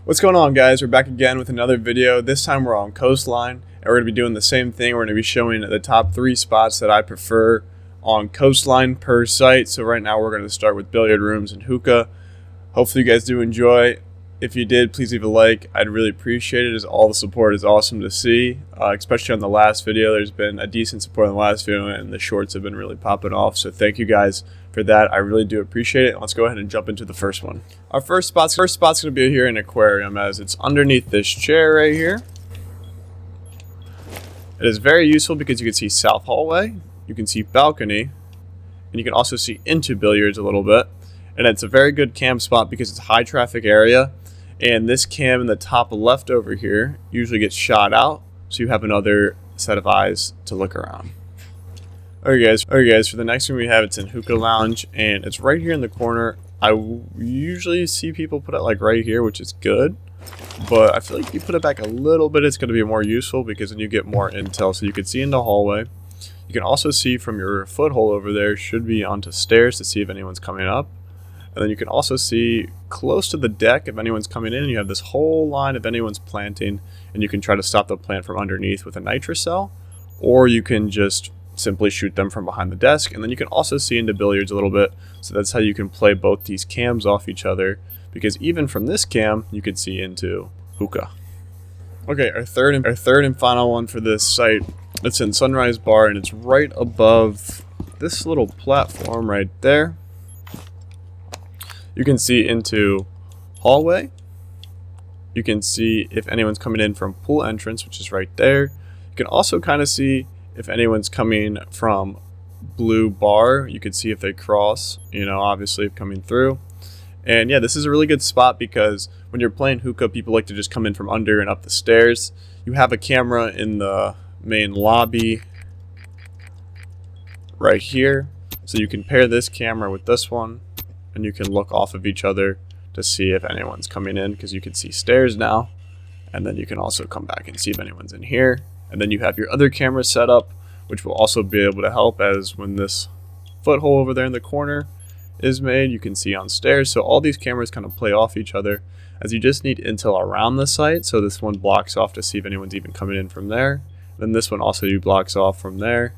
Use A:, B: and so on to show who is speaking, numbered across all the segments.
A: What's going on, guys? We're back again with another video. This time we're on Coastline, and we're going to be doing the same thing. We're going to be showing the top 3 spots that I prefer on Coastline per site. So right now we're going to start with billiard rooms and hookah. Hopefully you guys do enjoy. If you did, please leave a like. I'd really appreciate it, as all the support is awesome to see, especially on the last video. There's been a decent support on the last video, and the shorts have been really popping off. So thank you guys for that. I really do appreciate it. Let's go ahead and jump into the first one. Our first spot's going to be here in Aquarium, as it's underneath this chair right here. It is very useful because you can see south hallway, you can see balcony, and you can also see into billiards a little bit. And it's a very good cam spot because it's a high traffic area. And this cam in the top left over here usually gets shot out, so you have another set of eyes to look around. Alright guys, for the next one we have, it's in Hookah Lounge, and it's right here in the corner. I usually see people put it like right here, which is good, but I feel like if you put it back a little bit, it's going to be more useful because then you get more intel. So you can see in the hallway. You can also see from your foothold over there, should be onto stairs to see if anyone's coming up. And then you can also see close to the deck if anyone's coming in, and you have this whole line if anyone's planting, and you can try to stop the plant from underneath with a nitrocell, or you can just simply shoot them from behind the desk. And then you can also see into billiards a little bit, so that's how you can play both these cams off each other, because even from this cam you can see into hookah. Okay, our third and final one for this site, it's in Sunrise Bar, and it's right above this little platform right there. You can see into hallway. You can see if anyone's coming in from pool entrance, which is right there. You can also kind of see if anyone's coming from blue bar. You can see if they cross, obviously coming through. And yeah, this is a really good spot because when you're playing hookah, people like to just come in from under and up the stairs. You have a camera in the main lobby right here. So you can pair this camera with this one, and you can look off of each other to see if anyone's coming in, because you can see stairs now. And then you can also come back and see if anyone's in here. And then you have your other camera set up, which will also be able to help, as when this foothold over there in the corner is made, you can see on stairs. So all these cameras kind of play off each other, as you just need intel around the site. So this one blocks off to see if anyone's even coming in from there. Then this one also blocks off from there,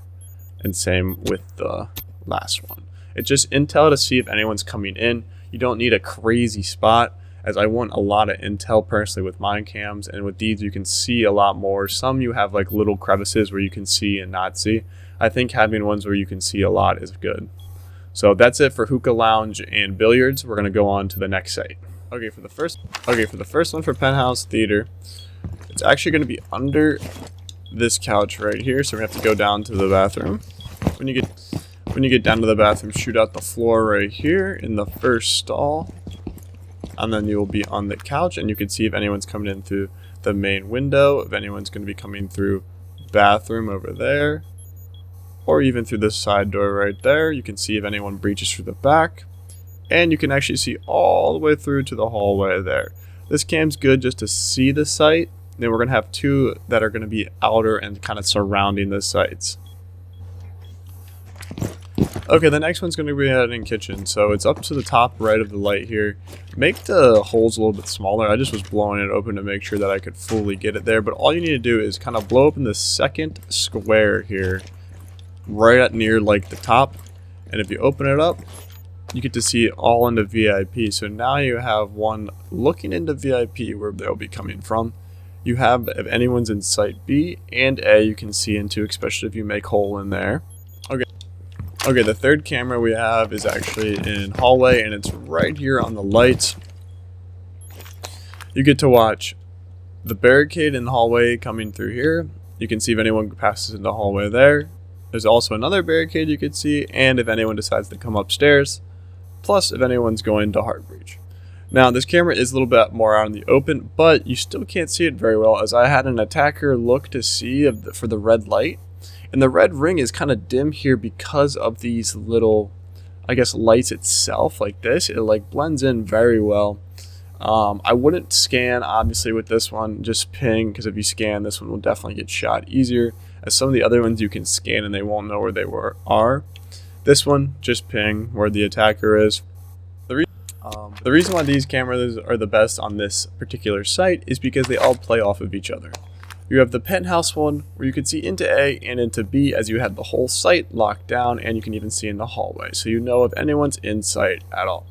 A: and same with the last one. It's just intel to see if anyone's coming in. You don't need a crazy spot, as I want a lot of intel personally with mine cams, and with these you can see a lot more. Some you have like little crevices where you can see and not see. I think having ones where you can see a lot is good. So that's it for Hookah Lounge and billiards. We're going to go on to the next site. Okay, for the first one for Penthouse Theater, it's actually going to be under this couch right here, so we're going to have to go down to the bathroom. When you get down to the bathroom, shoot out the floor right here in the first stall, and then you'll be on the couch, and you can see if anyone's coming in through the main window, if anyone's going to be coming through bathroom over there, or even through this side door right there. You can see if anyone breaches through the back, and you can actually see all the way through to the hallway there. This cam's good just to see the site. Then we're going to have 2 that are going to be outer and kind of surrounding the sites. Okay, the next one's going to be in kitchen, so it's up to the top right of the light here. Make the holes a little bit smaller. I just was blowing it open to make sure that I could fully get it there, but all you need to do is kind of blow open the second square here, right at near like the top, and if you open it up, you get to see all into VIP. So now you have one looking into VIP where they'll be coming from. You have, if anyone's in site B and A, you can see into, especially if you make hole in there. Okay, the third camera we have is actually in hallway, and it's right here on the lights. You get to watch the barricade in the hallway coming through here. You can see if anyone passes in the hallway there. There's also another barricade you can see, and if anyone decides to come upstairs, plus if anyone's going to Heartbreach. Now, this camera is a little bit more out in the open, but you still can't see it very well, as I had an attacker look to see for the red light. And the red ring is kind of dim here because of these little, I guess, lights itself like this. It like blends in very well. I wouldn't scan, obviously, with this one. Just ping, because if you scan, this one will definitely get shot easier. As some of the other ones you can scan and they won't know where they are. This one, just ping where the attacker is. The reason why these cameras are the best on this particular site is because they all play off of each other. You have the Penthouse one where you can see into A and into B as you have the whole site locked down, and you can even see in the hallway, so you know if anyone's in sight at all.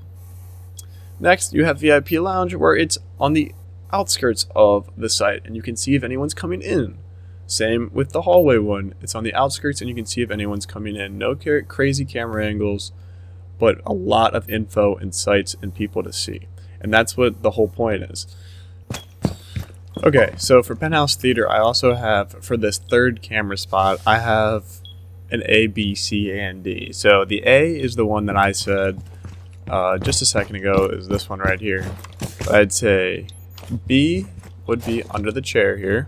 A: Next, you have VIP Lounge where it's on the outskirts of the site and you can see if anyone's coming in. Same with the hallway one. It's on the outskirts and you can see if anyone's coming in. No crazy camera angles, but a lot of info and sites and people to see. And that's what the whole point is. Okay, so for Penthouse Theater, I also have, for this third camera spot, I have an A, B, C, and D. So the A is the one that I said just a second ago, is this one right here. I'd say B would be under the chair here.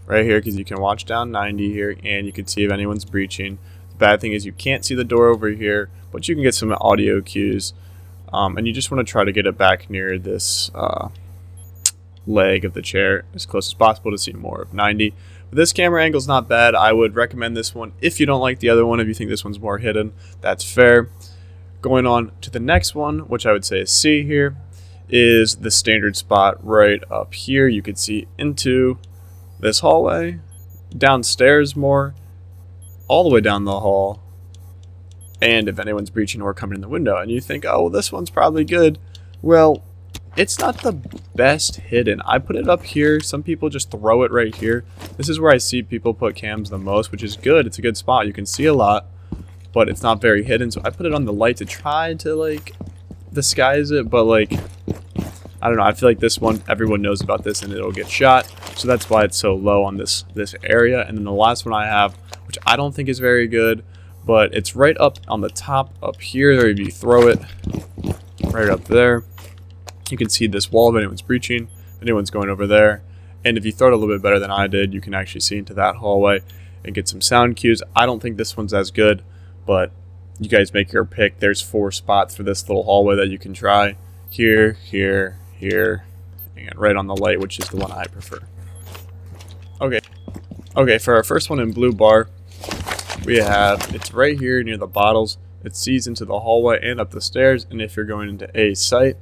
A: Right here, because you can watch down 90 here, and you can see if anyone's breaching. The bad thing is you can't see the door over here, but you can get some audio cues. And you just want to try to get it back near this leg of the chair as close as possible to see more of 90. But this camera angle is not bad. I would recommend this one if you don't like the other one. If you think this one's more hidden, that's fair. Going on to the next one, which I would say is C here, is the standard spot right up here. You can see into this hallway, downstairs more, all the way down the hall, and if anyone's breaching or coming in the window. And you think, oh, well, this one's probably good. Well, it's not the best hidden. I put it up here. Some people just throw it right here. This is where I see people put cams the most, which is good. It's a good spot. You can see a lot, but it's not very hidden. So I put it on the light to try to like disguise it, but like, I don't know. I feel like this one, everyone knows about this and it'll get shot. So that's why it's so low on this area. And then the last one I have, which I don't think is very good, but it's right up on the top up here. Or if you throw it right up there, you can see this wall if anyone's breaching, if anyone's going over there. And if you throw it a little bit better than I did, you can actually see into that hallway and get some sound cues. I don't think this one's as good, but you guys make your pick. There's 4 spots for this little hallway that you can try. Here, here, here, and right on the light, which is the one I prefer. Okay, for our first one in blue bar, we have, it's right here near the bottles. It sees into the hallway and up the stairs, and if you're going into A site,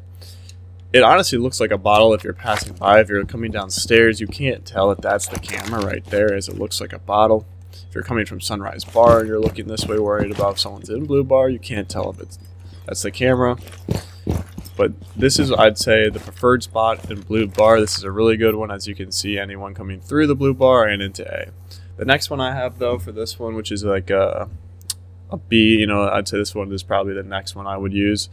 A: it honestly looks like a bottle if you're passing by. If you're coming downstairs, you can't tell that that's the camera right there, as it looks like a bottle. If you're coming from Sunrise Bar and you're looking this way worried about if someone's in blue bar, you can't tell if that's the camera. But this is, I'd say, the preferred spot in blue bar. This is a really good one, as you can see anyone coming through the blue bar and into A. The next one I have, though, for this one, which is like a B, you know, I'd say this one is probably the next one I would use,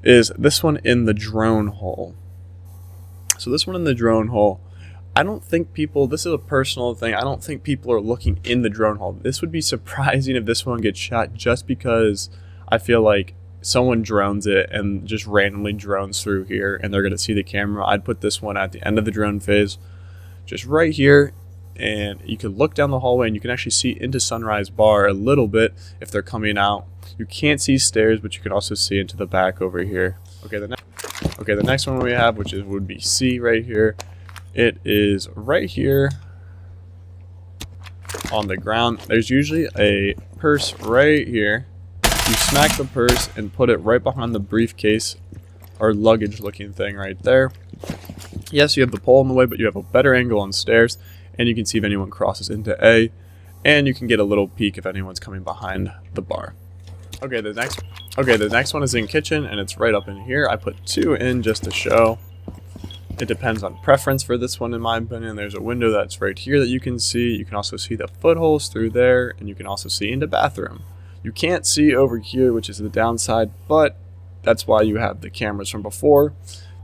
A: is this one in the drone hole. So this one in the drone hole, I don't think people, this is a personal thing, I don't think people are looking in the drone hole. This would be surprising if this one gets shot, just because I feel like someone drones it and just randomly drones through here and they're going to see the camera. I'd put this one at the end of the drone phase, just right here, and you can look down the hallway and you can actually see into Sunrise Bar a little bit if they're coming out. You can't see stairs, but you can also see into the back over here. Okay, the next one we have, which would be C right here. It is right here on the ground. There's usually a purse right here. You smack the purse and put it right behind the briefcase or luggage looking thing right there. Yes, you have the pole in the way, but you have a better angle on stairs, and you can see if anyone crosses into A, and you can get a little peek if anyone's coming behind the bar. Okay, the next one is in kitchen, and it's right up in here. I put 2 in just to show. It depends on preference for this one, in my opinion. There's a window that's right here that you can see. You can also see the footholes through there, and you can also see into bathroom. You can't see over here, which is the downside, but that's why you have the cameras from before.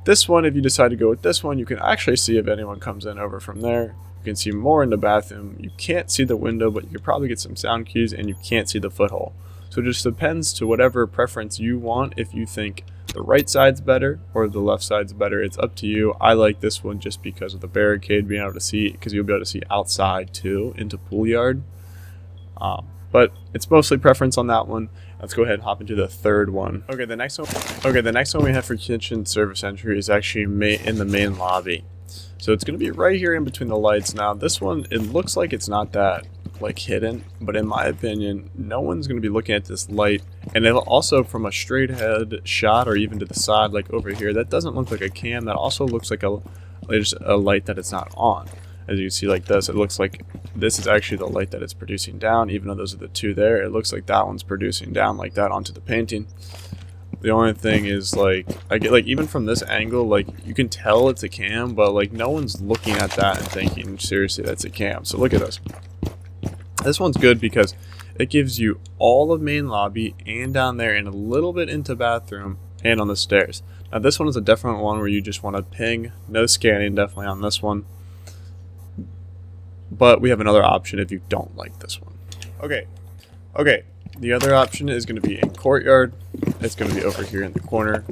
A: This one, if you decide to go with this one, you can actually see if anyone comes in over from there. You can see more in the bathroom. You can't see the window, but you can probably get some sound cues, and you can't see the foothole. So it just depends to whatever preference you want. If you think the right side's better or the left side's better, it's up to you. I like this one just because of the barricade, being able to see, because you'll be able to see outside too, into pool yard. But it's mostly preference on that one. Let's go ahead and hop into the third one. Okay, the next one we have for kitchen service entry is actually in the main lobby. So it's going to be right here in between the lights. Now this one, it looks like it's not that like hidden, but in my opinion, no one's going to be looking at this light. And it'll also, from a straight head shot or even to the side, like over here, that doesn't look like a cam. That also looks like just a light that it's not on. As you can see like this, it looks like this is actually the light that it's producing down, even though those are the two there. It looks like that one's producing down like that onto the painting. The only thing is, like, I get, like, even from this angle, like, you can tell it's a cam, but, like, no one's looking at that and thinking, seriously, that's a cam. So look at this. This one's good because it gives you all of main lobby and down there and a little bit into bathroom and on the stairs. Now, this one is a different one where you just want to ping. No scanning, definitely on this one. But we have another option if you don't like this one. Okay. The other option is going to be in courtyard. It's going to be over here in the corner.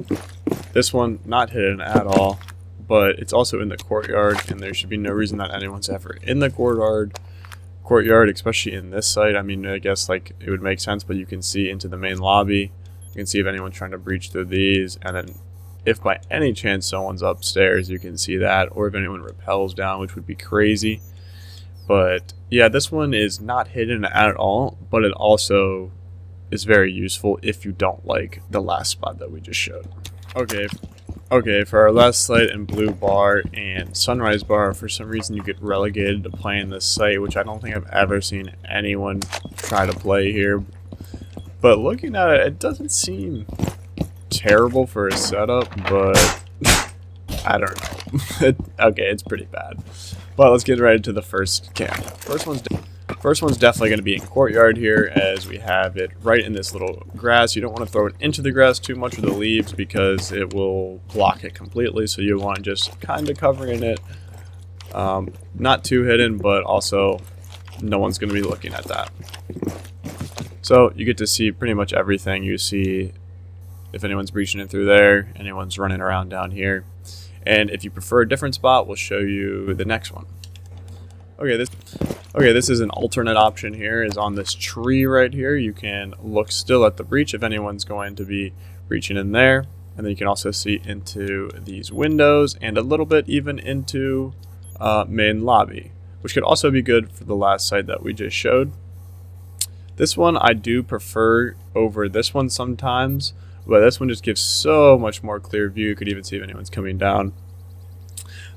A: This one, not hidden at all, but it's also in the courtyard, and there should be no reason that anyone's ever in the courtyard, especially in this site. I mean, I guess, like, it would make sense, but you can see into the main lobby. You can see if anyone's trying to breach through these, and then if by any chance someone's upstairs, you can see that, or if anyone rappels down, which would be crazy. But yeah, this one is not hidden at all, but it also is very useful if you don't like the last spot that we just showed. Okay, for our last site in Blue Bar and Sunrise Bar, for some reason you get relegated to playing this site, which I don't think I've ever seen anyone try to play here. But looking at it, it doesn't seem terrible for a setup, but I don't know. Okay, it's pretty bad. But let's get right into the first cam. First one's definitely going to be in courtyard here, as we have it right in this little grass. You don't want to throw it into the grass too much with the leaves because it will block it completely. So you want just kind of covering it, not too hidden, but also no one's going to be looking at that. So you get to see pretty much everything. You see if anyone's breaching in through there, anyone's running around down here. And if you prefer a different spot, we'll show you the next one. Okay, this is an alternate option here, is on this tree right here. You can look still at the breach if anyone's going to be breaching in there. And then you can also see into these windows and a little bit even into main lobby, which could also be good for the last site that we just showed. This one I do prefer over this one sometimes, but this one just gives so much more clear view. You could even see if anyone's coming down.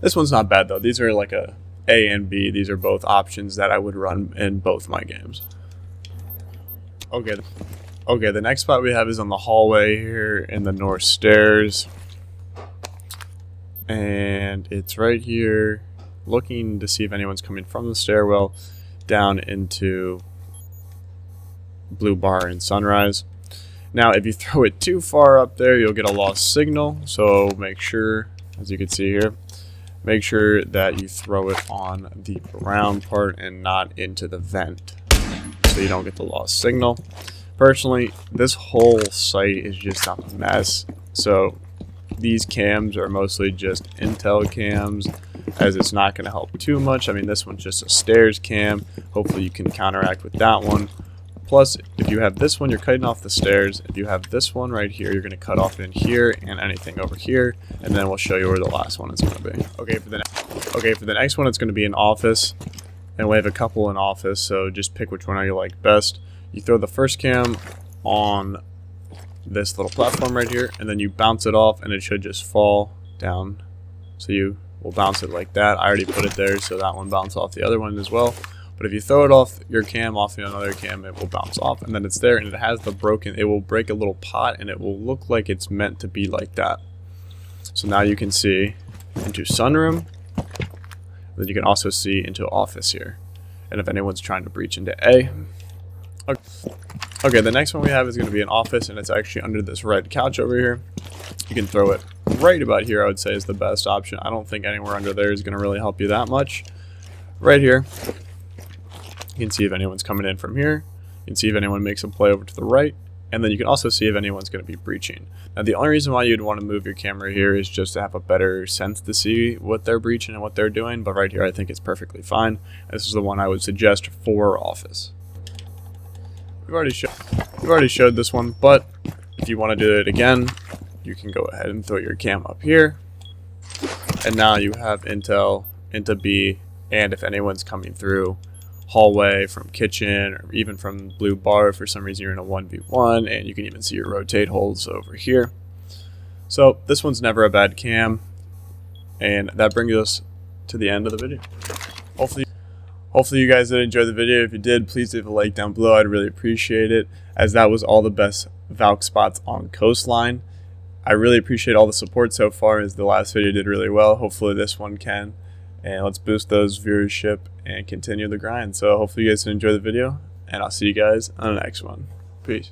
A: This one's not bad though. These are like a and B. These are both options that I would run in both my games. Okay, the next spot we have is on the hallway here in the north stairs. And it's right here, looking to see if anyone's coming from the stairwell down into Blue Bar and Sunrise. Now, if you throw it too far up there, you'll get a lost signal. So make sure, as you can see here, make sure that you throw it on the brown part and not into the vent, so you don't get the lost signal. Personally, this whole site is just a mess. So these cams are mostly just intel cams, as it's not going to help too much. I mean, this one's just a stairs cam. Hopefully you can counteract with that one. Plus, if you have this one, you're cutting off the stairs. If you have this one right here, you're going to cut off in here and anything over here. And then we'll show you where the last one is going to be. Okay, for the next one, it's going to be an office. And we have a couple in office, so just pick which one you like best. You throw the first cam on this little platform right here, and then you bounce it off, and it should just fall down. So you will bounce it like that. I already put it there, so that one bounced off the other one as well. But if you throw it off your cam, off another cam, it will bounce off, and then it's there, and it has the broken, it will break a little pot, and it will look like it's meant to be like that. So now you can see into sunroom, then you can also see into office here. And if anyone's trying to breach into A. Okay, the next one we have is going to be an office, and it's actually under this red couch over here. You can throw it right about here, I would say, is the best option. I don't think anywhere under there is going to really help you that much. Right here. You can see if anyone's coming in from here. You can see if anyone makes a play over to the right. And then you can also see if anyone's going to be breaching. Now, the only reason why you'd want to move your camera here is just to have a better sense to see what they're breaching and what they're doing. But right here, I think it's perfectly fine. This is the one I would suggest for office. We've already showed this one, but if you want to do it again, you can go ahead and throw your cam up here. And now you have intel into B, and if anyone's coming through hallway, from kitchen, or even from blue bar if for some reason you're in a 1v1, and you can even see your rotate holes over here. So this one's never a bad cam, and that brings us to the end of the video. Hopefully you guys did enjoy the video. If you did, please leave a like down below. I'd really appreciate it, as that was all the best Valk spots on Coastline. I really appreciate all the support so far, as the last video did really well. Hopefully this one can. And let's boost those viewership and continue the grind. So hopefully you guys enjoy the video, and I'll see you guys on the next one. Peace.